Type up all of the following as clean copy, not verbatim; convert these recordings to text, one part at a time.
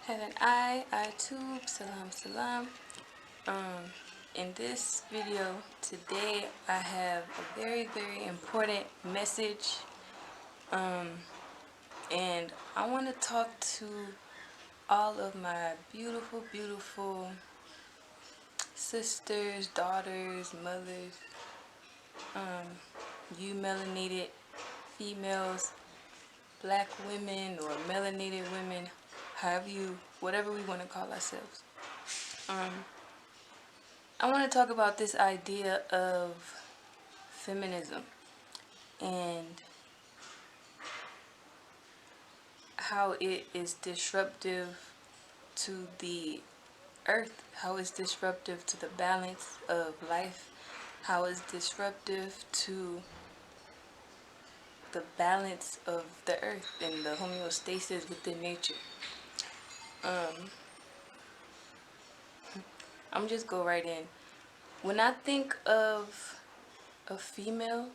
Haven't I tube, salam salam. In this video today I have a very important message, and I want to talk to all of my beautiful sisters, daughters, mothers, you melanated females, black women or melanated women, whatever we want to call ourselves. I want to talk about this idea of feminism and how it is disruptive to the earth, how it's disruptive to the balance of life, how it's disruptive to the balance of the earth and the homeostasis within nature. I'm just go right in. When I think of a female,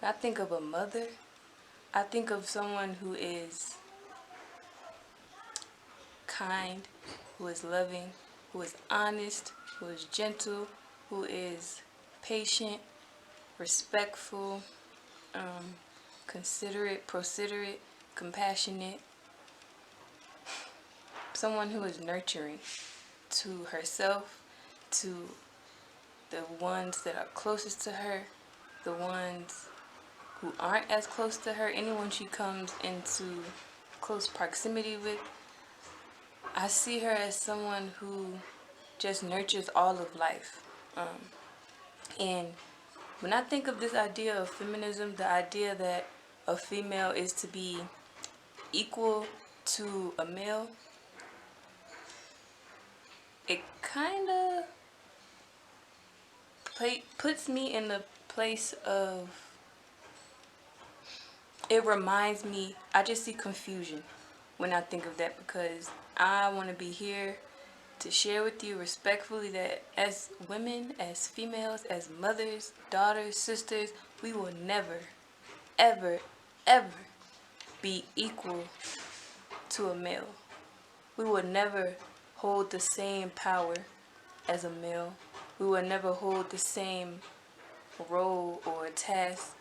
I think of a mother. I think of someone who is kind, who is loving, who is honest, who is gentle, who is patient, respectful, considerate, considerate, compassionate. Someone who is nurturing to herself, to the ones that are closest to her, the ones who aren't as close to her, anyone she comes into close proximity with. I see her as someone who just nurtures all of life. And when I think of this idea of feminism, the idea that a female is to be equal to a male, it kind of puts me in the place of, it reminds me, I just see confusion when I think of that, because I want to be here to share with you respectfully that as women, as females, as mothers, daughters, sisters, we will never, ever be equal to a male. We will never hold the same power as a male. We will never hold the same role or task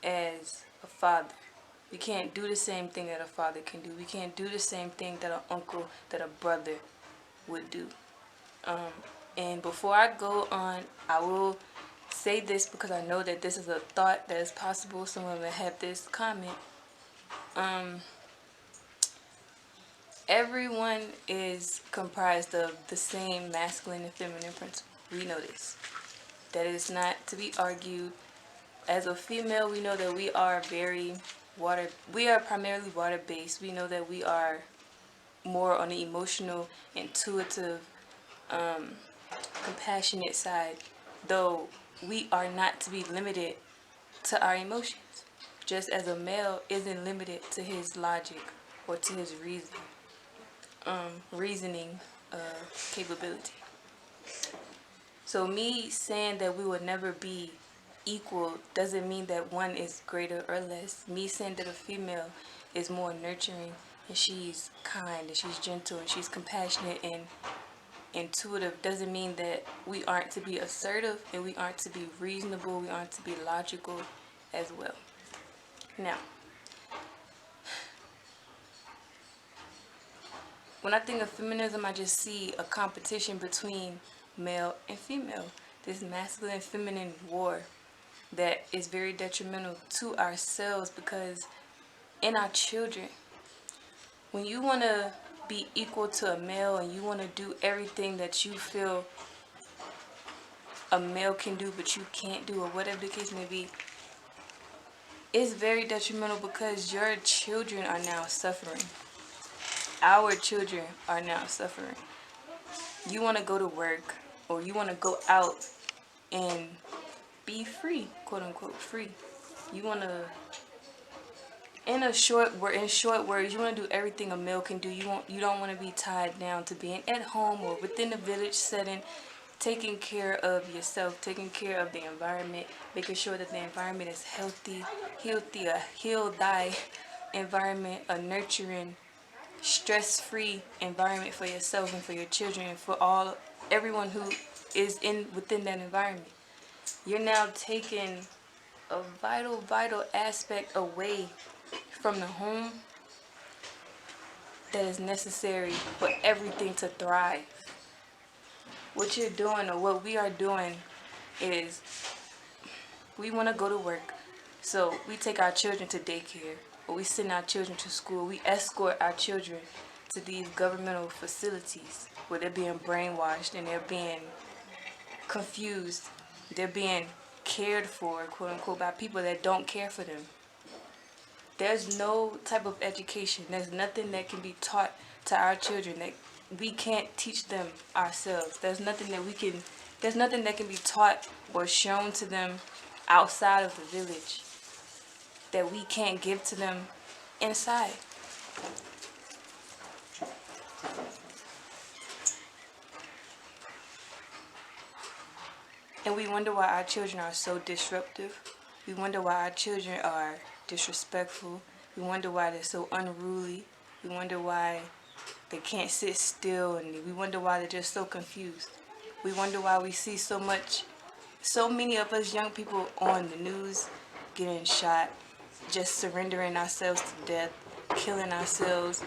as a father. We can't do the same thing that a father can do. We can't do the same thing that an uncle, that a brother would do. And before I go on, I will say this because I know that this is a thought that is possible. Someone may have this comment. Everyone is comprised of the same masculine and feminine principle. We know this. That is not to be argued. As a female, we know that we are primarily water-based. We know that we are more on the emotional, intuitive, compassionate side, though we are not to be limited to our emotions, just as a male isn't limited to his logic or to his reasoning capability. So me saying that we would never be equal doesn't mean that one is greater or less. Me saying that a female is more nurturing and she's kind and she's gentle and she's compassionate and intuitive doesn't mean that we aren't to be assertive and we aren't to be reasonable, we aren't to be logical as well. Now, when I think of feminism, I just see a competition between male and female. This masculine and feminine war that is very detrimental to ourselves, because in our children, when you want to be equal to a male and you want to do everything that you feel a male can do but you can't do, or whatever the case may be, it's very detrimental because your children are now suffering. Our children are now suffering. You want to go to work or you want to go out and be free, quote unquote free. You want to, in short words, you want to do everything a male can do. You don't want to be tied down to being at home or within the village setting, taking care of yourself, taking care of the environment, making sure that the environment is healthy, a heal thy environment, a nurturing stress-free environment for yourself and for your children and for everyone who is within that environment. You're now taking a vital aspect away from the home that is necessary for everything to thrive. What you're doing, or what we are doing, is we want to go to work. So we take our children to daycare, or we send our children to school. We escort our children to these governmental facilities where they're being brainwashed and they're being confused. They're being cared for, quote unquote, by people that don't care for them. There's no type of education. There's nothing that can be taught to our children that we can't teach them ourselves. There's nothing that can be taught or shown to them outside of the village that we can't give to them inside. And we wonder why our children are so disruptive. We wonder why our children are disrespectful. We wonder why they're so unruly. We wonder why they can't sit still, and we wonder why they're just so confused. We wonder why we see so many of us young people on the news getting shot, just surrendering ourselves to death, killing ourselves,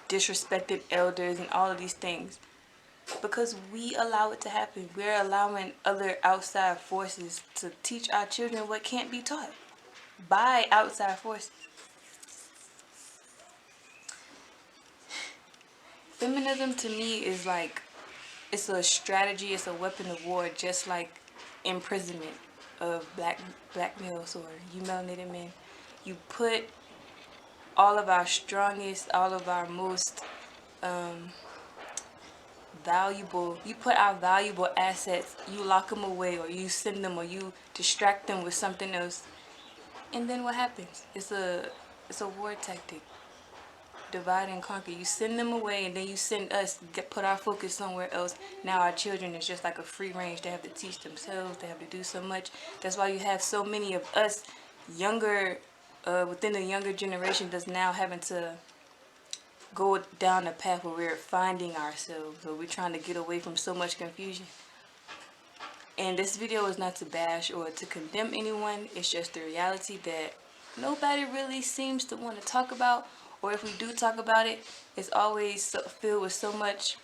disrespected elders, and all of these things. Because we allow it to happen. We're allowing other outside forces to teach our children what can't be taught by outside forces. Feminism to me is like, it's a strategy, it's a weapon of war, just like imprisonment of black males or you melanated men. You put all of our strongest, all of our most you put our valuable assets, you lock them away, or you send them, or you distract them with something else, and then what happens? It's a war tactic. Divide and conquer. You send them away, and then you send us, put our focus somewhere else. Now our children is just like a free range. They have to teach themselves. They have to do so much. That's why you have so many of us younger, within the younger generation, that's now having to go down a path where we're finding ourselves, where we're trying to get away from so much confusion. And this video is not to bash or to condemn anyone. It's just the reality that nobody really seems to want to talk about, or if we do talk about it, it's always filled with so much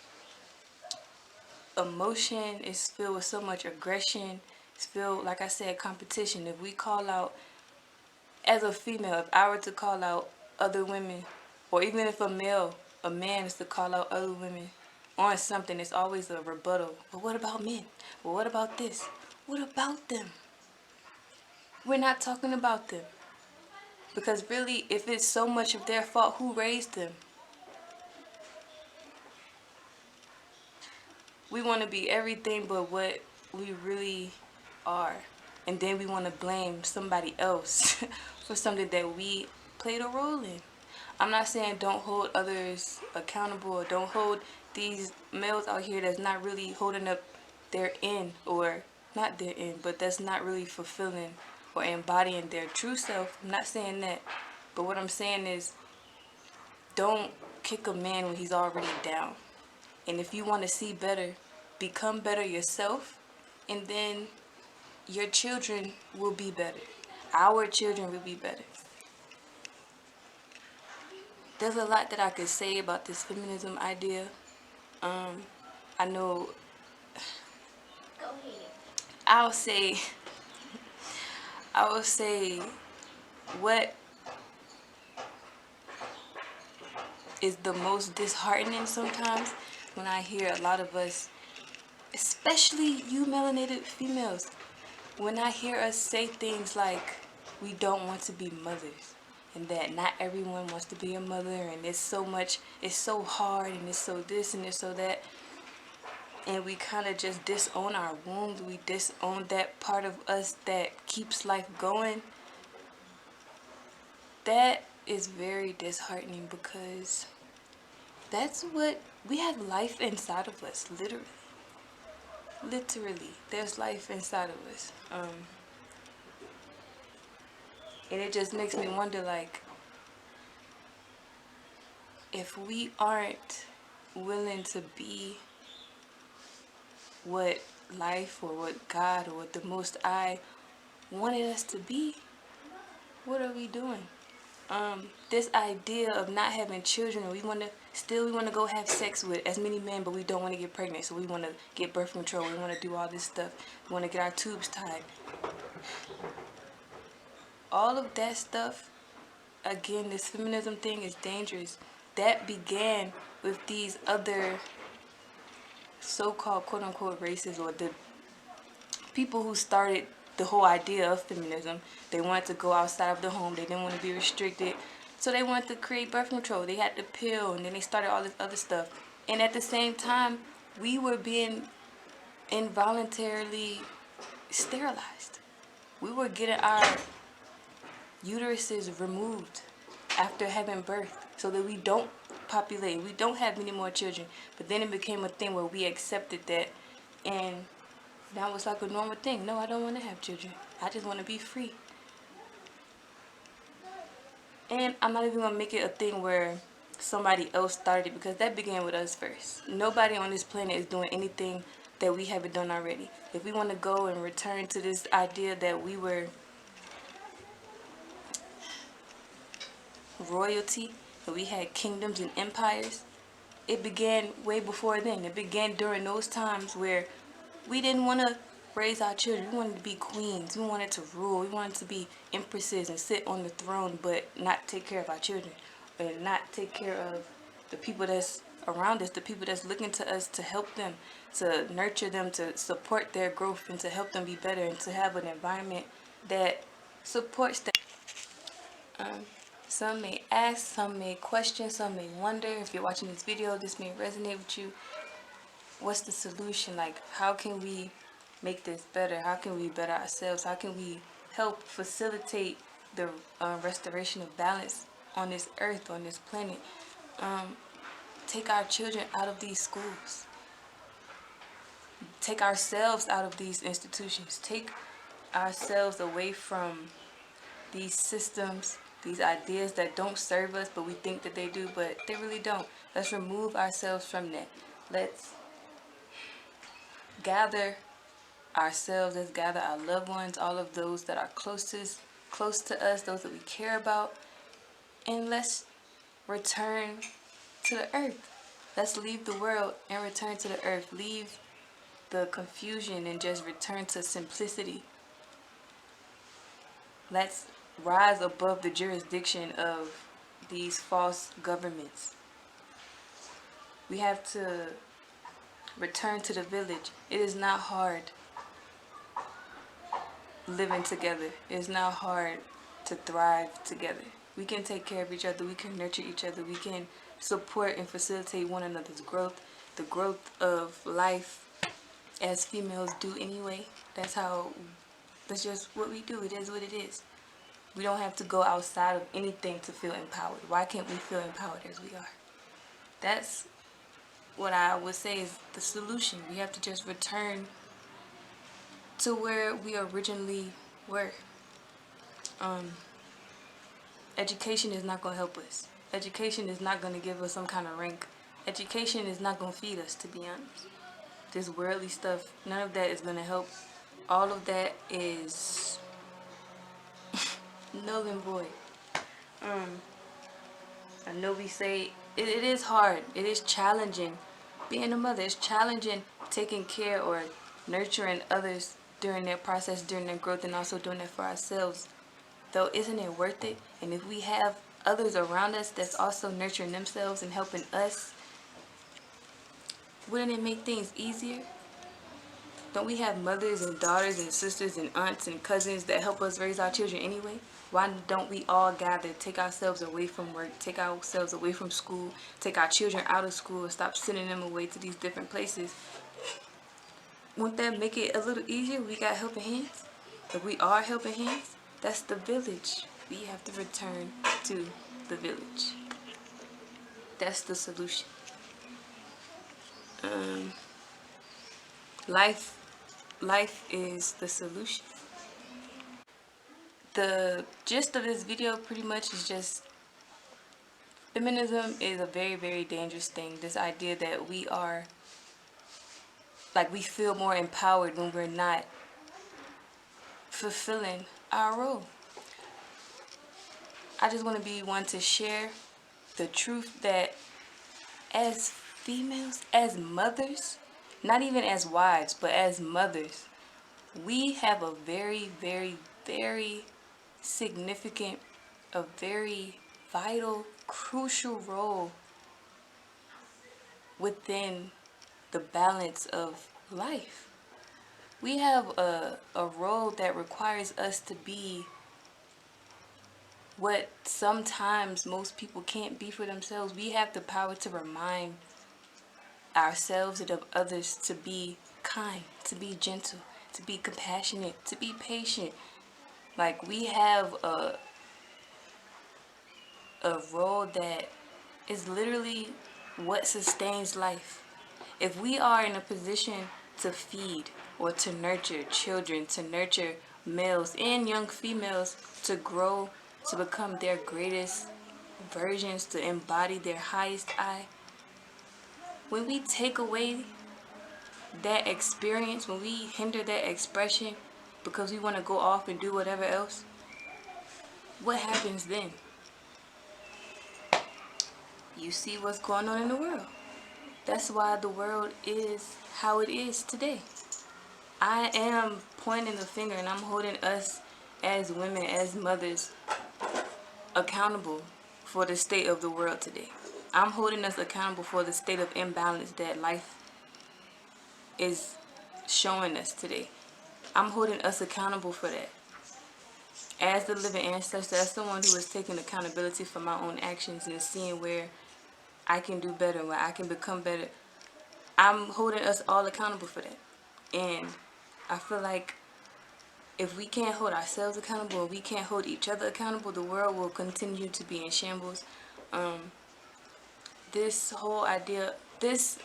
emotion. It's filled with so much aggression. It's filled, like I said, competition. If we call out, as a female, if I were to call out other women, or even if a man is to call out other women on something, it's always a rebuttal. But what about men? Well, what about this? What about them? We're not talking about them. Because really, if it's so much of their fault, who raised them? We want to be everything but what we really are. And then we want to blame somebody else for something that we played a role in. I'm not saying don't hold others accountable, or don't hold these males out here that's not really holding up their end, or not their end, but that's not really fulfilling or embodying their true self. I'm not saying that. But what I'm saying is, don't kick a man when he's already down. And if you want to see better, become better yourself, and then your children will be better. Our children will be better. There's a lot that I could say about this feminism idea. I know I will say what is the most disheartening sometimes when I hear a lot of us, especially you melanated females, when I hear us say things like we don't want to be mothers, and that not everyone wants to be a mother, and it's so hard, and it's so this and it's so that, and we kind of just disown our wombs, we disown that part of us that keeps life going. That is very disheartening, because that's what we have, life inside of us, literally there's life inside of us. And it just makes me wonder, like, if we aren't willing to be what life or what God or what the Most High wanted us to be, what are we doing? This idea of not having children, we want to go have sex with as many men, but we don't want to get pregnant, so we want to get birth control, we want to do all this stuff, we want to get our tubes tied. All of that stuff, again, this feminism thing is dangerous. That began with these other so-called quote-unquote races, or the people who started the whole idea of feminism. They wanted to go outside of the home. They didn't want to be restricted. So they wanted to create birth control. They had the pill, and then they started all this other stuff. And at the same time, we were being involuntarily sterilized. We were getting our uteruses removed after having birth so that we don't populate. We don't have any more children. But then it became a thing where we accepted that, and now it's like a normal thing. No, I don't want to have children. I just want to be free. And I'm not even going to make it a thing where somebody else started it, because that began with us first. Nobody on this planet is doing anything that we haven't done already. If we want to go and return to this idea that we were royalty, that we had kingdoms and empires, it began way before then. It began during those times where we didn't want to raise our children. We wanted to be queens. We wanted to rule. We wanted to be empresses and sit on the throne, but not take care of our children, and not take care of the people that's around us, the people that's looking to us to help them, to nurture them, to support their growth, and to help them be better, and to have an environment that supports them. Some may ask, some may question, some may wonder. If you're watching this video, this may resonate with you. What's the solution? Like, how can we make this better? How can we better ourselves? How can we help facilitate the restoration of balance on this earth, on this planet? Take our children out of these schools. Take ourselves out of these institutions. Take ourselves away from these systems, these ideas that don't serve us, but we think that they do, but they really don't. Let's remove ourselves from that. Let's gather ourselves, let's gather our loved ones, all of those that are close to us, those that we care about, and let's return to the earth. Let's leave the world and return to the earth. Leave the confusion and just return to simplicity. Let's rise above the jurisdiction of these false governments. We have to return to the village. It is not hard living together. It is not hard to thrive together. We can take care of each other. We can nurture each other. We can support and facilitate one another's growth, the growth of life, as females do anyway. That's just what we do. It is what it is. We don't have to go outside of anything to feel empowered. Why can't we feel empowered as we are? That's what I would say is the solution. We have to just return to where we originally were. Education is not going to help us. Education is not going to give us some kind of rank. Education is not going to feed us, to be honest. This worldly stuff, none of that is going to help. All of that is null and void. I know we say it is hard. It is challenging. Being a mother is challenging, taking care or nurturing others during their process, during their growth, and also doing it for ourselves. Though, isn't it worth it? And if we have others around us that's also nurturing themselves and helping us, wouldn't it make things easier? Don't we have mothers and daughters and sisters and aunts and cousins that help us raise our children anyway? Why don't we all gather, take ourselves away from work, take ourselves away from school, take our children out of school, and stop sending them away to these different places? Won't that make it a little easier? We got helping hands. If we are helping hands, that's the village. We have to return to the village. That's the solution. Life is the solution. The gist of this video pretty much is just Feminism is a very, very dangerous thing. This idea that we are, like, we feel more empowered when we're not fulfilling our role. I just want to be one to share the truth that as females, as mothers, not even as wives, but as mothers, we have a very, very, very significant, a very vital, crucial role within the balance of life. We have a role that requires us to be what sometimes most people can't be for themselves. We have the power to remind ourselves and of others to be kind, to be gentle, to be compassionate, to be patient. Like, we have a role that is literally what sustains life. If we are in a position to feed or to nurture children, to nurture males and young females to grow, to become their greatest versions, to embody their highest I, when we take away that experience, when we hinder that expression because we want to go off and do whatever else, what happens then? You see what's going on in the world. That's why the world is how it is today. I am pointing the finger and I'm holding us as women, as mothers, accountable for the state of the world today. I'm holding us accountable for the state of imbalance that life is showing us today. I'm holding us accountable for that. As the living ancestor, as someone who is taking accountability for my own actions and seeing where I can do better, where I can become better, I'm holding us all accountable for that. And I feel like if we can't hold ourselves accountable, we can't hold each other accountable, the world will continue to be in shambles. This whole idea, this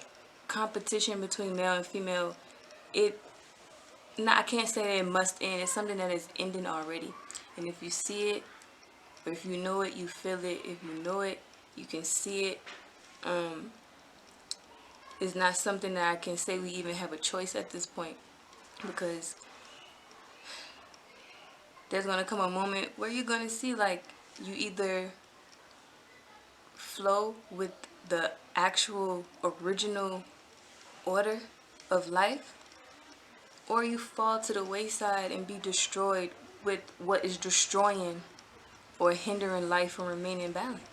competition between male and female, I can't say that it must end. It's something that is ending already. And if you see it, or if you know it, you feel it. If you know it, you can see it. It's not something that I can say we even have a choice at this point, because there's going to come a moment where you're going to see, like, you either flow with the actual original order of life, or you fall to the wayside and be destroyed with what is destroying or hindering life from remaining balanced.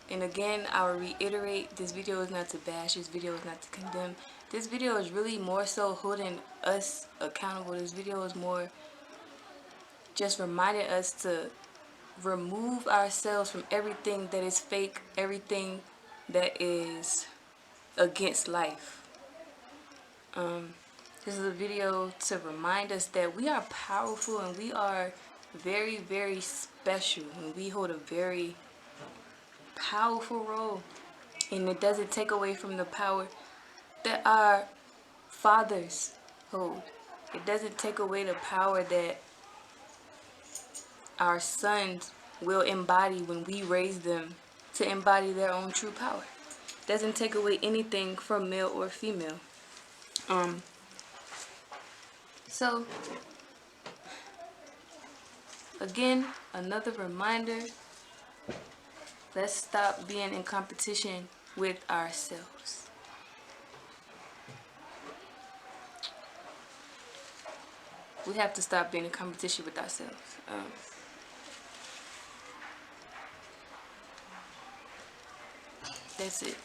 And again, I will reiterate, this video is not to bash, this video is not to condemn. This video is really more so holding us accountable. This video is more just reminding us to remove ourselves from everything that is fake, everything that is against life. This is a video to remind us that we are powerful and we are very, very special, and we hold a very powerful role. And it doesn't take away from the power that our fathers hold. It doesn't take away the power that our sons will embody when we raise them to embody their own true power. It doesn't take away anything from male or female. So, again, another reminder, let's stop being in competition with ourselves. We have to stop being in competition with ourselves. That's it.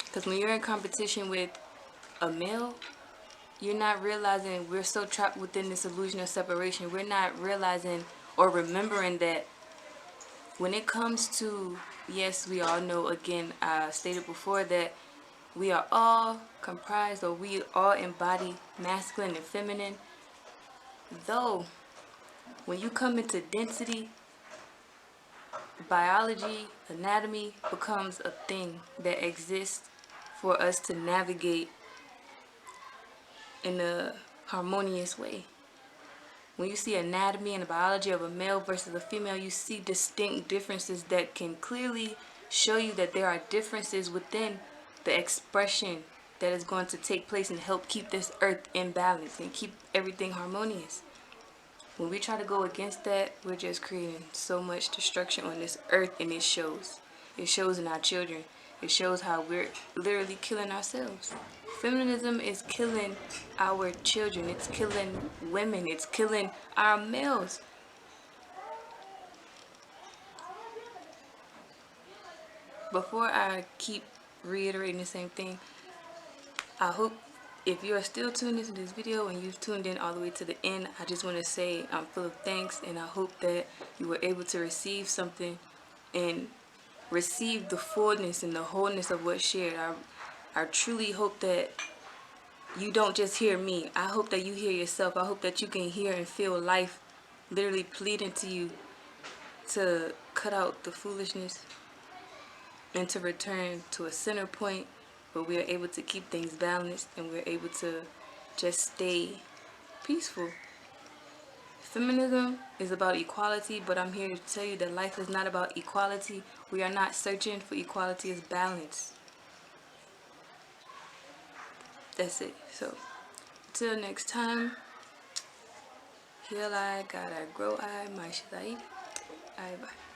Because when you're in competition with a male, you're not realizing, we're so trapped within this illusion of separation. We're not realizing or remembering that when it comes to, yes, we all know, again, I stated before that we are all comprised, or we all embody masculine and feminine. Though, when you come into density, biology, anatomy becomes a thing that exists for us to navigate in a harmonious way. when you see anatomy and the biology of a male versus a female, you see distinct differences that can clearly show you that there are differences within the expression that is going to take place and help keep this earth in balance and keep everything harmonious. When we try to go against that, we're just creating so much destruction on this earth, and it shows. It shows in our children. It shows how we're literally killing ourselves. Feminism is killing our children. It's killing women. It's killing our males. Before I keep reiterating the same thing, I hope if you are still tuned into this video and you've tuned in all the way to the end, I just want to say I'm full of thanks, and I hope that you were able to receive something and receive the fullness and the wholeness of what's shared. I truly hope that you don't just hear me. I hope that you hear yourself. I hope that you can hear and feel life literally pleading to you to cut out the foolishness and to return to a center point where we are able to keep things balanced and we're able to just stay peaceful. Feminism is about equality, but I'm here to tell you that life is not about equality. We are not searching for equality, it's balance. That's it. So, till next time, heal I, God I, grow I, my Shadai. Bye bye.